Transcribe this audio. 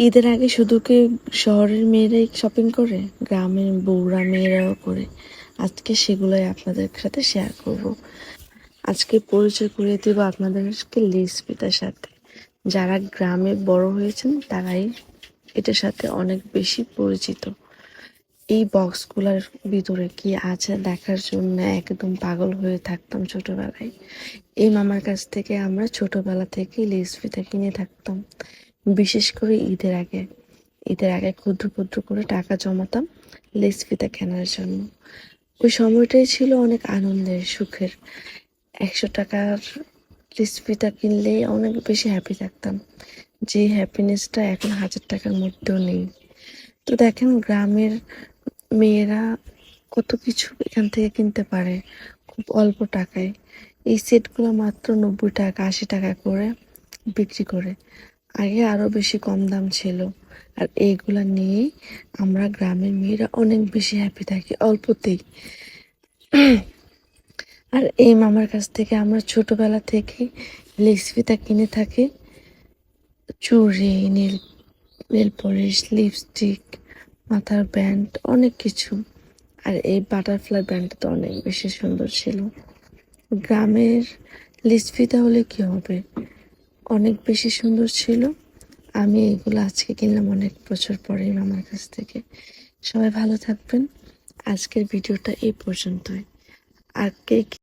ঈদের আগে শুধু কি শহরের মেয়েরাই শপিং করে, গ্রামের বউরা মেয়েরাও করে। আজকে সেগুলোই আপনাদের সাথে শেয়ার করব। আজকে পরিচয় করিয়ে দেব আপনাদেরকে লেসপিতার সাথে। যারা গ্রামে বড় হয়েছেন তারাই এটার সাথে অনেক বেশি পরিচিত। এই বক্সগুলোর ভিতরে কি আছে দেখার জন্য একদম পাগল হয়ে থাকতাম ছোটবেলায়। এই মামার কাছ থেকে আমরা ছোটবেলা থেকে লেসপিতা কিনে থাকতাম, বিশেষ করে ঈদের আগে ক্ষুদ্র ক্ষুদ্র করে টাকা জমাতাম লেস ফিতা কেনার জন্য। ওই সময়টাই ছিল অনেক আনন্দের, সুখের। 100 টাকার লেস ফিতা কিনলেই অনেক বেশি হ্যাপি থাকতাম, যে হ্যাপিনেসটা এখন 1000 টাকার মধ্যেও নেই। তো দেখেন গ্রামের মেয়েরা কত কিছু এখান থেকে কিনতে পারে খুব অল্প টাকায়। এই সেটগুলো মাত্র 90 টাকা 80 টাকা করে বিক্রি করে। আগে আরো বেশি কম দাম ছিল। আর এইগুলা নিয়েই আমরা গ্রামের মেয়েরা অনেক বেশি হ্যাপি থাকি অল্পতেই। আর এই মামার কাছ থেকে আমরা ছোটবেলা থেকে লেস ফিতা কিনে থাকি, চুড়ি, নেল পলিশ, লিপস্টিক, মাথার ব্যান্ড, অনেক কিছু। আর এই বাটারফ্লাই ব্যান্ডটা তো অনেক বেশি সুন্দর ছিল। গ্রামের লেস ফিতা হলে কি হবে, অনেক বেশি সুন্দর ছিল। আমি এগুলো আজকে কিনলাম অনেক বছর পরে মামার কাছ থেকে। সবাই ভালো থাকবেন। আজকের ভিডিওটা এই পর্যন্তই। আর কে